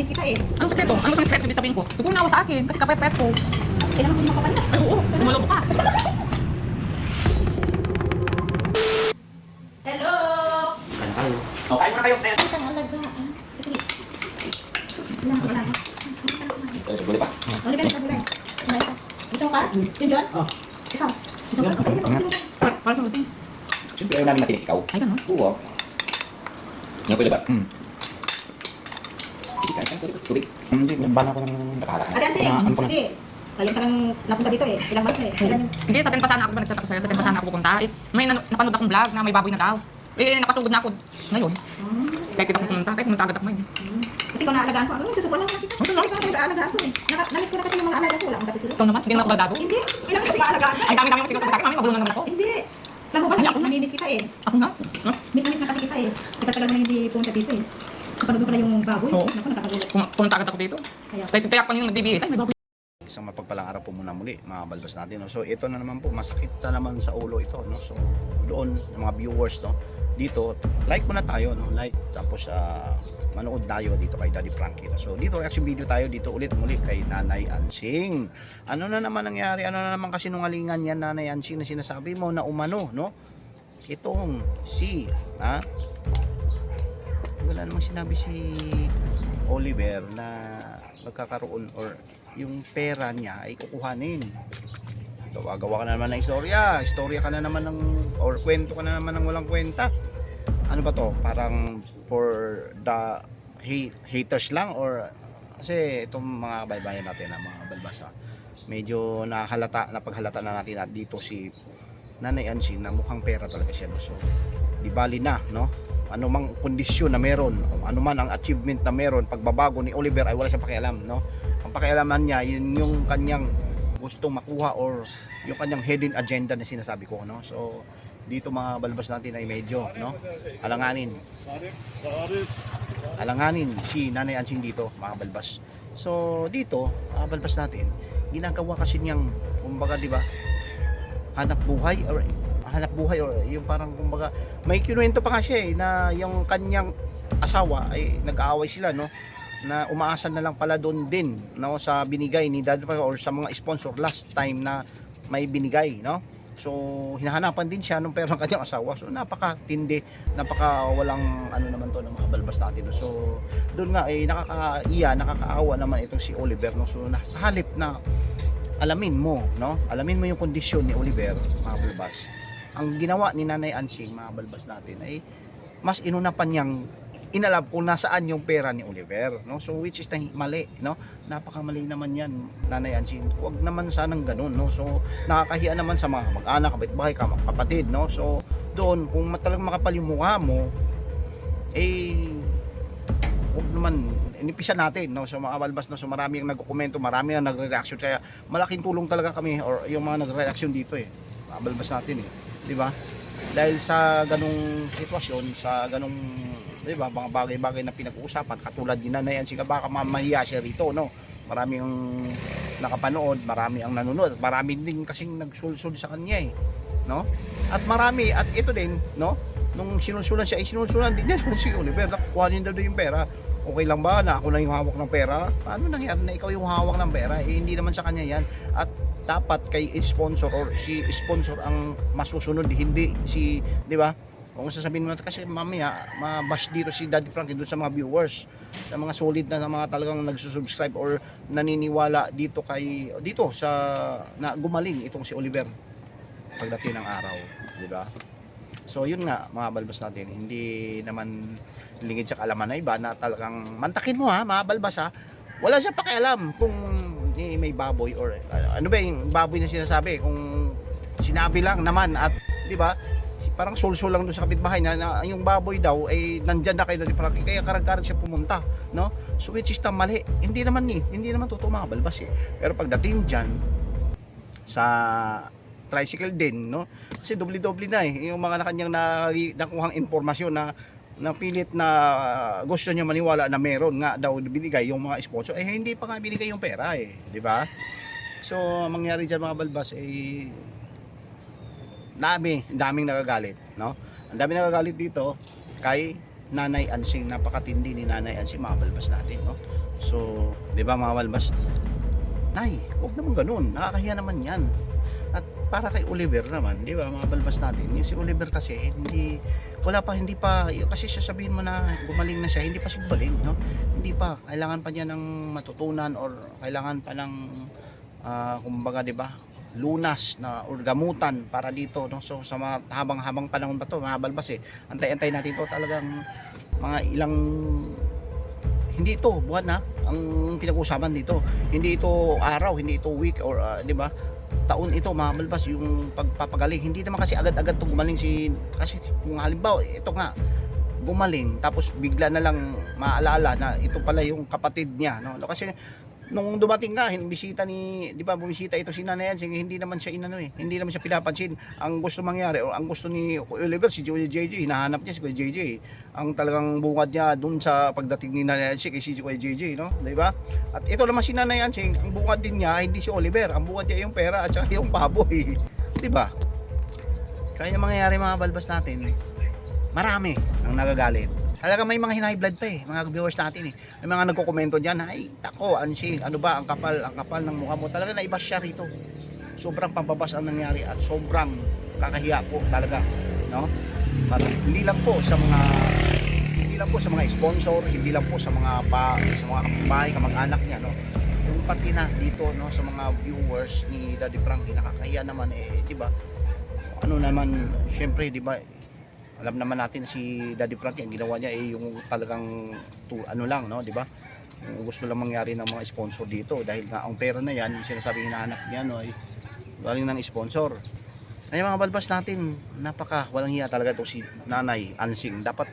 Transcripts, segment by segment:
namimiss kita eh. Anong sekreto? Anong sekreto sabihin ko? Siguro nawa sa akin kasi kapet-pet ko. Kailangan ko makapala. Ay oo, lumalobo ka. Hello! Kain tayo. O, kain muna kayo. Ay, kang alagaan. Sige. Wala ko, wala ko. Siguro pa. Uli ka na, uli ka. Kumain ka. Gusto mo ka? Yun yun? Oh. Ikaw? Gusto mo ka? Sige, sige. Parang sa luting. Siyempre ayaw namin matinig ikaw. Ay, gano'n. Oo. Ngayon pwede ba? Sige, kain tayo. Tubig. Hindi, bala ko ng nakahala. Ate Ansi, kasi kaya ka nang napunta dito eh. Ilang months na eh. Kailan yung... Hindi, sa Tenpasana ako ba nagchat ako sa'yo? Sa Tenpasana ako pupunta. Eh, may napanood akong vlog na may baboy na daw. Eh, nakasugod na ako ngayon. Kahit kita ko pumunta, kahit pumunta agad ako ngayon. Kasi kung naalagaan ko, ano, susubuan lang nakita. Ano lang? Kasi naalagaan ko eh. Namiss ko na kasi yung mga alaga ko. Wala akong kasi sila. Ikaw naman, hindi na ako baldado. Hindi. Ilang kasi maalagaan ko. Ay, dami-dami kasi sa akin. Mami, mabulungan naman ako. Hindi. Alam mo ba, namimiss kita eh. Ako nga. No? Miss na kasi kita eh. Tagal mo na hindi pumunta dito eh. Kapanood mo pala yung baboy. Oo. Naku, nakakagulat. Pumunta agad ako dito. Kaya, Kaya ako yung nag-DBA. Ay, may baboy. Isang mapagpalang araw po muna muli mga balbas natin. No? So ito na naman po, masakit na naman sa ulo ito. No? So doon, yung mga viewers no? Dito, like muna tayo. No? Like, tapos manood tayo dito kay Daddy Frankie. No? So dito, reaction video tayo dito ulit muli kay Nanay Ansing. Ano na naman nangyari? Ano na naman kasinungalingan yan Nanay Ansing na sinasabi mo na umano? No? Itong si, wala namang sinabi si Oliver na magkakaroon or yung pera niya ay kukuhanin. Gawa-gawa ka na naman ng istorya ka na naman ng or kwento ka na naman ng walang kwenta. Ano ba to? Parang for the haters lang or kasi itong mga baybayan natin na mga balbasa. Medyo napaghalata na natin at dito si Nanay Ansing na mukhang pera talaga siya. No? So, di bali na, no? Ano mang kondisyon na meron, ano man ang achievement na meron, pagbabago ni Oliver ay wala siyang pakialam, no? Ang pakialaman niya, yun yung kanyang gustong makuha or yung kanyang hidden agenda na sinasabi ko, no? So, dito mga balbas natin ay medyo, no? Alanganin si Nanay Ansing dito, mga balbas. So, dito, balbas natin, ginagawa kasi niyang, kumbaga, di ba, hanap buhay or yung parang kumbaga may kinuwento pa nga siya eh na yung kanyang asawa ay nag-aaway sila no na umaasa na lang pala doon din no sa binigay ni Daddy or sa mga sponsor last time na may binigay no so hinahanapan din siya ng pera ng kanyang asawa so napakatindi walang ano naman to ng mga balbas natin no? So doon nga eh nakakaawa naman itong si Oliver no so sa halip na alamin mo yung kondisyon ni Oliver mga balbas ang ginawa ni Nanay Ansing mga balbas natin ay mas inuna pa niyang inalab kung nasaan yung pera ni Oliver no so which is mali no napakamali naman yan Nanay Ansing huwag naman sanang ganun no so nakakahiya naman sa mga mag-anak kapitbahay kapatid no so doon kung talagang makapal yung mukha mo eh huwag naman inipisa natin no so mga balbas no so marami ang nagkokomento marami ang nagre-reaction kaya malaking tulong talaga kami or yung mga nagre-reaction dito eh mga balbas natin eh di ba dahil sa ganung sitwasyon sa ganung di ba mga bagay-bagay na pinag-uusapan katulad ni Nanay Ansing baka mamahiya siya rito no marami ang nakapanood marami ang nanonood marami din kasing nagsulsul sa kanya eh no at marami at ito din no nung sinulsulan siya sinulsulan din niya si Oliver kuhanin daw yung pera okay lang ba na ako lang yung hawak ng pera paano nangyari na ikaw yung hawak ng pera eh hindi naman sa kanya yan at dapat kay sponsor or si sponsor ang masusunod hindi si di ba kung sasabihin mo kasi mamaya mabash dito si Daddy Frankie doon sa mga viewers sa mga solid na mga talagang nagsusubscribe or naniniwala dito sa na gumaling itong si Oliver pagdating ng araw di ba so yun nga mga balbas natin hindi naman lingid sa kaalaman na iba na talagang mantakin mo ha mga balbas ha wala siya pakialam kung may baboy or ano ba yung baboy na sinasabi kung sinabi lang naman at di ba parang sulsul lang doon sa kapitbahay na yung baboy daw ay nandyan na kay Daddy Frankie kaya karag-karag siya pumunta no so which is mali hindi naman totoo mga balbas eh pero pagdating dyan sa tricycle din no kasi doble-doble na eh yung mga kanyang nakuhang impormasyon na pilit na gusto niya maniwala na meron nga daw binigay yung mga sponsor eh hindi pa nga binigay yung pera eh di ba so mangyari diyan mga balbas eh daming nagagalit no ang daming nagagalit dito kay Nanay Ansing, napakatindi ni Nanay Ansing, mga balbas natin, no? So, di ba mga balbas, Nay, huwag naman ganun, nakakahiya naman yan. At para kay Oliver naman, di ba mga balbas natin, yung si Oliver kasi hindi pa kasi sasabihin mo na gumaling na siya, hindi pa siya gumaling, no? Hindi pa, kailangan pa niya ng matutunan or kailangan pa ng kumbaga, di ba, lunas na or gamutan para dito, no? So sa mga habang panahon pa to mga balbas, antay-antay natin to, talagang mga ilang, hindi ito buwan na ang pinag-usapan dito, hindi ito araw, hindi ito week or di ba, taon ito mga balbas, yung pagpapagaling. Hindi naman kasi agad-agad to gumaling kasi kung halimbawa ito nga gumaling tapos bigla na lang maalala na ito pala yung kapatid niya, no? Kasi nung dumating nga, bisita di ba, bumisita ito si Nanay Ansing, hindi naman siya hindi naman siya pinapansin. Ang gusto mangyari o ang gusto ni Oliver, si Kuya JJ, hinahanap niya si Kuya JJ. Ang talagang bungad niya dun sa pagdating ni Nanay Ansing kay si Kuya JJ, no? Di ba? At ito naman si Nanay Ansing, ang bungad din niya hindi si Oliver, ang bungad niya yung pera at saka yung baboy. Di ba? Kaya yung mangyayari mga balbas natin, marami ang nagagalit. Talaga may mga high blood pa mga viewers natin May mga nagko-komento diyan, ay tako, Ansing, ano ba ang kapal ng mukha mo. Talaga naibas siya rito. Sobrang pambabas ang nangyari at sobrang kakahiya po talaga, no? Para hindi lang po sa mga sponsor, hindi lang po sa mga kapitbahay, kamag-anak niya, no? Yung pati na dito, no, sa mga viewers ni Daddy Frankie, nakakahiya naman di ba? Ano naman, syempre, di ba? Alam naman natin si Daddy Frankie, ang ginawa niya yung talagang ano lang, no, di ba? Yung gusto lang mangyari ng mga sponsor dito dahil nga ang pera na yan, yung sinasabing hinahanap niya, no, ay galing ng sponsor. Ay mga balbas natin, walang hiya talaga to si Nanay Ansing. Dapat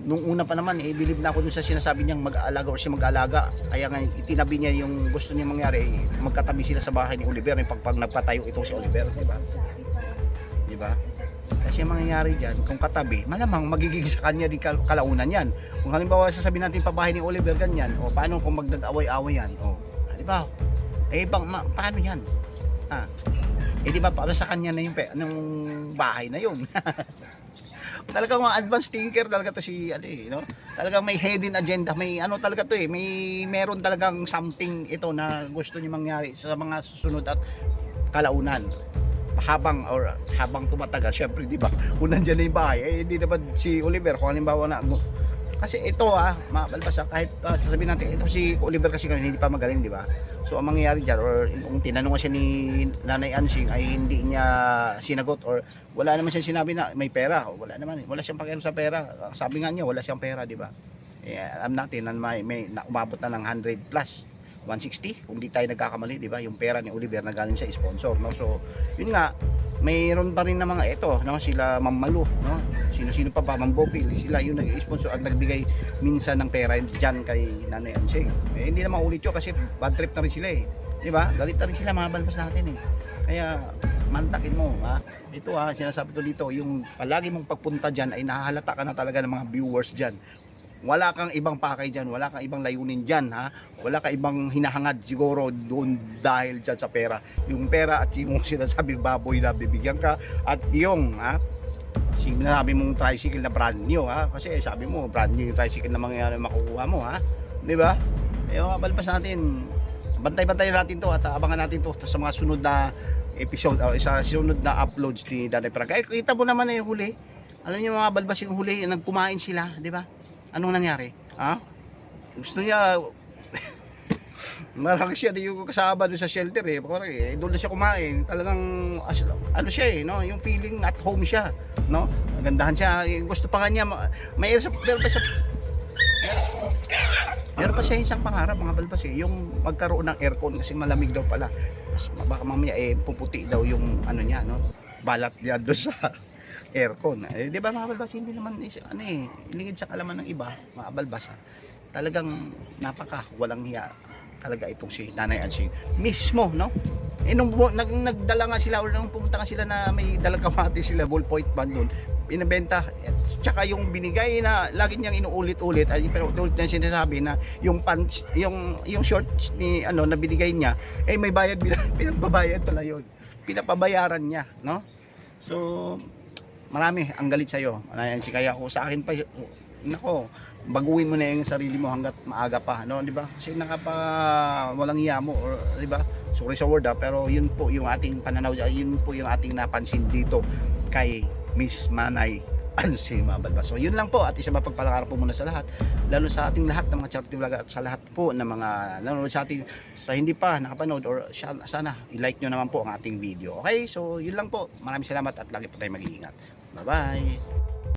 nung una pa naman believe na ako dun sa sinasabi niyang mag-aalaga or siya mag-aalaga. Kaya nga itinabi niya yung gusto niya mangyari, magkatabi sila sa bahay ni Oliver pag nagpatayo ito si Oliver, di ba? Di ba? Kasi ang mangyayari dyan, kung katabi, malamang magiging sa kanya di kalaunan yan. Kung halimbawa sasabihin natin pabahay ni Oliver ganyan, o paano kung magdag-away-away yan, o di ba? Paano yan? Di ba para sa kanya na yung bahay na yun. Talagang mga advanced thinker talaga to si no? Talagang may hidden agenda, may talaga to meron talagang something ito na gusto niya mangyari sa mga susunod at kalaunan. Habang tumatagal, syempre, di ba, kung nandiyan na yung bahay, hindi naman si Oliver, kung halimbawa na, kasi ito mga balbas, kahit sasabihin natin, ito si Oliver kasi hindi pa magaling, di ba? So ang mangyayari dyan, or kung tinanong siya ni Nanay Ansing, ay hindi niya sinagot, or wala naman siya sinabi na may pera, wala siyang pakialam sa pera, sabi nga niya, wala siyang pera, di ba? Alam natin na may umabot na ng 100 plus 160 kung di tayo nagkakamali, di ba, yung pera ni Oliver na galing sa sponsor, no? So yun nga, mayroon pa rin na mga ito, no, sila Ma'am Malu, no, sino pa ba, Ma'am Bopil, sila yung nag-sponsor at nagbigay minsan ng pera dyan kay Nanay Ansing. Hindi naman ulit yun kasi bad trip na rin sila di ba, galit na rin sila mga balbas natin kaya mantakin mo ito sinasabi ko dito, yung palagi mong pagpunta dyan ay nahahalata ka na talaga ng mga viewers dyan. Wala kang ibang pakay dyan, wala kang ibang layunin dyan, wala kang ibang hinahangad siguro doon dahil dyan sa pera. Yung pera at yung sinasabing baboy na bibigyan ka, at yung sinasabi mong tricycle na brand new, kasi sabi mo brand new yung tricycle na mangyayari makukuha mo, di ba? Mga balbas natin, bantay-bantay natin to at abangan natin to sa mga sunod na episode o sa sunod na uploads ni Daddy Frankie. Kita mo naman yung huli, alam niyo mga balbas, yung huli nagkumain sila, di ba? Anong nangyari? Gusto niya marami siya yung kasama doon sa shelter doon na siya kumain. Talagang siya no, yung feeling at home siya, no? Magandahan siya. Gusto pa kanya meron pa siya isang pangarap mga balbas yung magkaroon ng aircon kasi malamig daw pala. Baka mamaya puputi daw yung niya, no? Balat niya doon sa aircon. Di ba mga balbas, hindi naman ilingid sa kalaman ng iba, mga balbas. Talagang walang hiya talaga itong si Nanay Ansing mismo, no? Nung nagdala nga sila, or nung pumunta nga sila na may dalang kamati sila, ballpoint ban doon, pinabenta, tsaka yung binigay na lagi niyang inuulit-ulit, pero ulit na sinasabi na yung pants, yung shorts ni na binigay niya, may bayad, pinapabayad pala yun, pinapabayaran niya, no? So marami ang galit sa'yo, kaya ako sa akin pa nako, baguhin mo na yung sarili mo hanggat maaga pa, no, di ba? Kasi walang iya mo, or, di ba? Sorry sa word, pero yun po yung ating pananaw, yun po yung ating napansin dito kay Miss Manay Ansi Mabalbas. So yun lang po, at isang mapagpalang araw po muna sa lahat, lalo sa ating lahat ng mga charity vlogger at sa lahat po ng mga nanonood sa ating, sa hindi pa nakapanood, or sana i-like nyo naman po ang ating video. Okay, so yun lang po, maraming salamat at lagi po tayo mag-iingat. Bye bye.